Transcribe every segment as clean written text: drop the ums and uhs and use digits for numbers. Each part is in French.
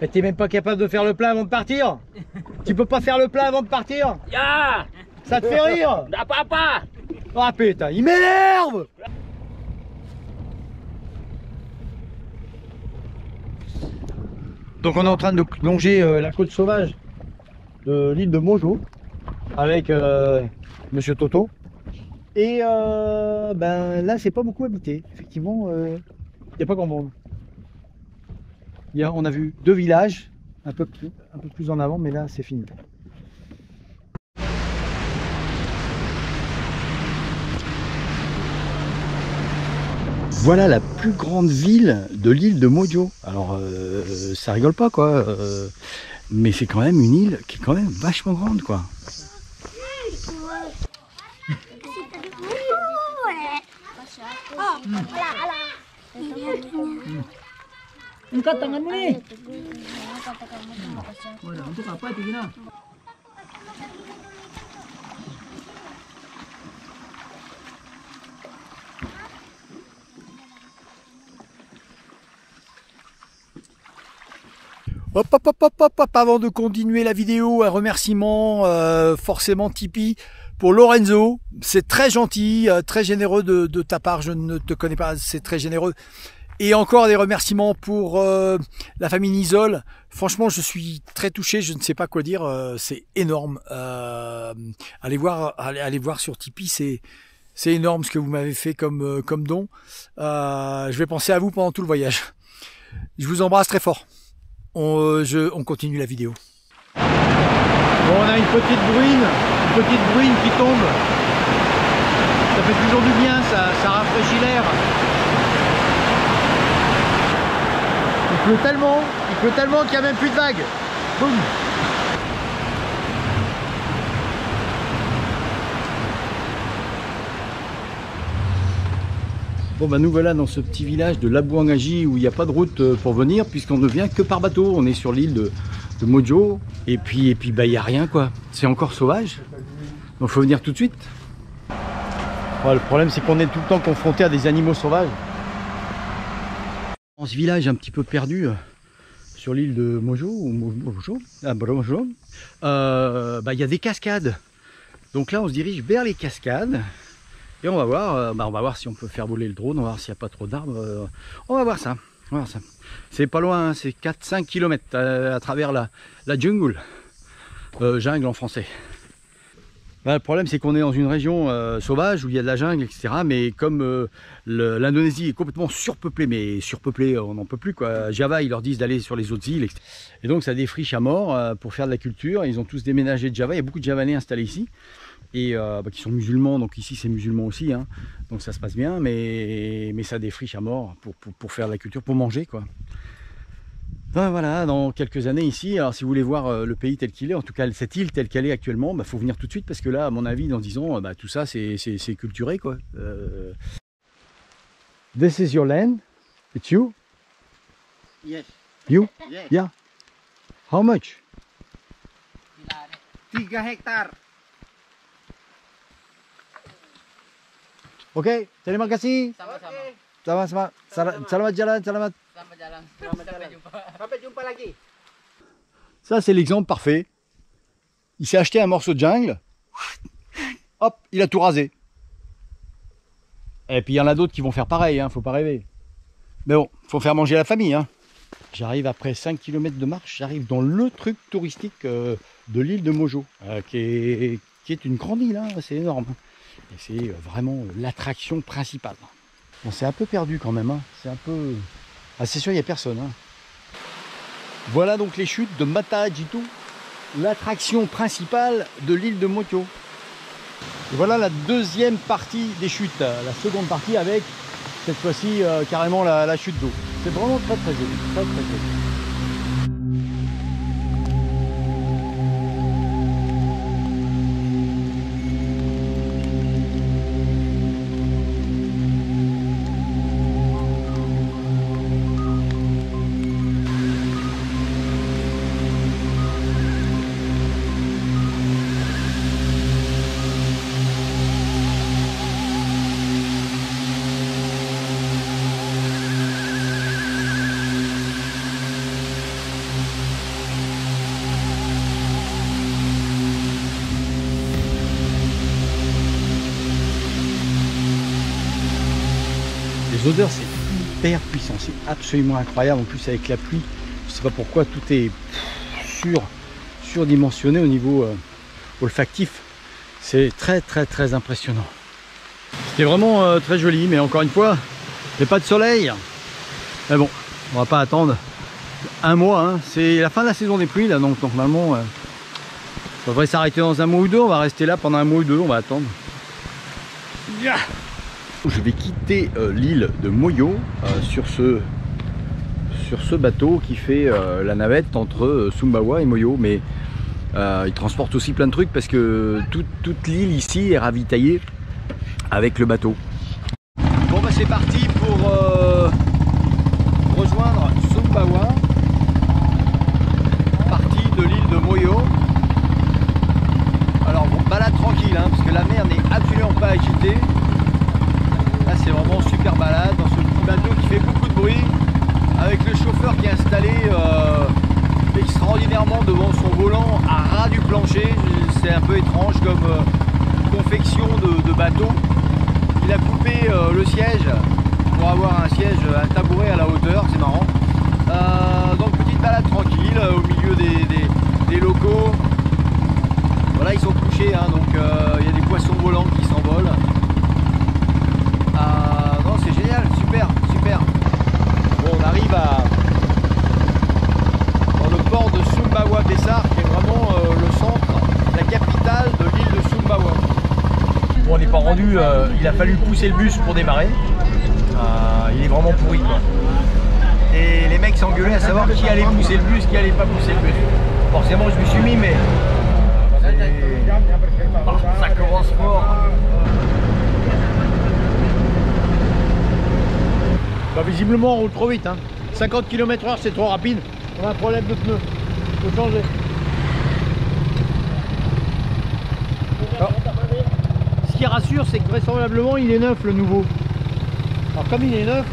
Et t'es même pas capable de faire le plein avant de partir? Tu peux pas faire le plein avant de partir? Ya! Ça te fait rire? Nggak apa-apa! Ah putain, il m'énerve! Donc on est en train de longer la côte sauvage de l'île de Mojo avec Monsieur Toto. Et ben là c'est pas beaucoup habité. Effectivement, il n'y a pas grand monde. On a vu 2 villages un peu plus en avant, mais là c'est fini. Voilà la plus grande ville de l'île de Mojo. Alors ça rigole pas quoi, mais c'est quand même une île qui est quand même vachement grande quoi. Angkat tanganmu nih. Untuk apa itu Gina? Hop, hop, hop, hop, hop, hop, avant de continuer la vidéo, un remerciement forcément Tipeee pour Lorenzo. C'est très gentil, très généreux de ta part, je ne te connais pas, c'est très généreux. Et encore des remerciements pour la famille Nisol. Franchement, je suis très touché, je ne sais pas quoi dire, c'est énorme. Allez voir sur Tipeee, c'est énorme ce que vous m'avez fait comme don. Je vais penser à vous pendant tout le voyage. Je vous embrasse très fort. On continue la vidéo. Bon, on a une petite bruine qui tombe. Ça fait toujours du bien, ça rafraîchit l'air. Il pleut tellement qu'il n'y a même plus de vagues. Boum. Bon bah nous voilà dans ce petit village de Labuangaji où il n'y a pas de route pour venir puisqu'on ne vient que par bateau. On est sur l'île de Mojo et puis bah il n'y a rien quoi. C'est encore sauvage. Donc il faut venir tout de suite. Ouais, le problème c'est qu'on est tout le temps confronté à des animaux sauvages. Dans ce village un petit peu perdu sur l'île de Mojo, bah il y a des cascades. Donc là on se dirige vers les cascades. Et on va voir si on peut faire voler le drone, on va voir s'il n'y a pas trop d'arbres. On va voir ça. C'est pas loin, hein, c'est 4-5 km à travers la jungle. Jungle en français. Bah, le problème c'est qu'on est dans une région sauvage où il y a de la jungle, etc. Mais comme l'Indonésie est complètement surpeuplée, mais surpeuplée on n'en peut plus quoi. Java ils leur disent d'aller sur les autres îles. Etc. Et donc ça défriche à mort pour faire de la culture. Ils ont tous déménagé de Java, il y a beaucoup de Javanais installés ici. Et qui sont musulmans, donc ici c'est musulman aussi, hein. Donc ça se passe bien, mais ça défriche à mort pour faire de la culture, pour manger quoi. Ben voilà, dans quelques années ici, alors si vous voulez voir le pays tel qu'il est, en tout cas cette île telle qu'elle est actuellement, bah, faut venir tout de suite parce que là, à mon avis, dans 10 ans, bah, tout ça c'est culturé quoi. This is your land? It's you? Yes. You? Yes. Yeah. How much? 3 hektar. Oke, terima kasih. Sama-sama. Selamat jalan, selamat. Selamat jalan. Sampai jumpa. Sampai jumpa lagi. Ça, c'est l'exemple parfait. Il s'est acheté un morceau de jungle. Hop, il a tout rasé. Et puis il y en a d'autres qui vont faire pareil, hein, faut pas rêver. Mais bon, faut faire manger la famille. Hein. J'arrive après 5 km de marche, j'arrive dans le truc touristique de l'île de Mojo, qui est une grande île, hein, c'est énorme. Et c'est vraiment l'attraction principale. Bon, c'est un peu perdu quand même, hein. C'est un peu... Ah, c'est sûr, il n'y a personne. Hein. Voilà donc les chutes de Mata Hajitu, l'attraction principale de l'île de Mojo. Et voilà la deuxième partie des chutes, la seconde partie avec cette fois-ci carrément la chute d'eau. C'est vraiment très très joli, très très joli. l'odeur c'est hyper puissant, c'est absolument incroyable. En plus avec la pluie, je sais pas pourquoi, tout est surdimensionné au niveau olfactif. C'est très impressionnant. C'était vraiment très joli, mais encore une fois, il n'y a pas de soleil. Mais bon, on va pas attendre un mois, hein. C'est la fin de la saison des pluies là, donc normalement ça devrait s'arrêter dans un mois ou deux. On va rester là pendant un mois ou deux, on va attendre. Yeah. Je vais quitter l'île de Moyo sur ce bateau qui fait la navette entre Sumbawa et Moyo, mais il transporte aussi plein de trucs parce que toute l'île ici est ravitaillée avec le bateau. Bon bah c'est parti pour rejoindre Sumbawa, partie de l'île de Moyo. Alors bon, balade tranquille hein, parce que la mer n'est absolument pas agitée. Là c'est vraiment super balade dans ce petit bateau qui fait beaucoup de bruit, avec le chauffeur qui est installé extraordinairement devant son volant à ras du plancher. C'est un peu étrange comme confection de bateau. Il a coupé le siège pour avoir un siège, un tabouret à la hauteur, c'est marrant. Donc petite balade tranquille au milieu des locaux. Voilà, ils sont couchés, hein, donc il y a des poissons volants qui s'envolent. Non, c'est génial, super. Bon, on arrive dans le port de Sumbawa Besar, qui est vraiment le centre, la capitale de l'île de Sumbawa. Bon, on n'est pas rendu, il a fallu pousser le bus pour démarrer. Il est vraiment pourri quoi. Et les mecs s'engueulaient à savoir qui allait pousser le bus, qui allait pas pousser le bus. Forcément je me suis mis, mais ça commence fort. Bah, visiblement on roule trop vite hein. 50 km/h c'est trop rapide. On a un problème de pneus. Faut changer. Oh. Ce qui rassure c'est que vraisemblablement il est neuf le nouveau. Alors comme il est neuf,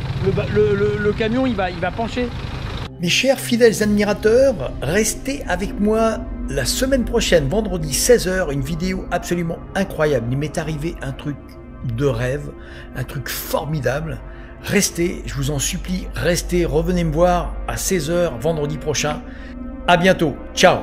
le camion il va pencher. Mes chers fidèles admirateurs, restez avec moi la semaine prochaine, vendredi 16 h, une vidéo absolument incroyable. Il m'est arrivé un truc de rêve, un truc formidable. Restez, je vous en supplie, restez, revenez me voir à 16 h vendredi prochain. À bientôt, ciao.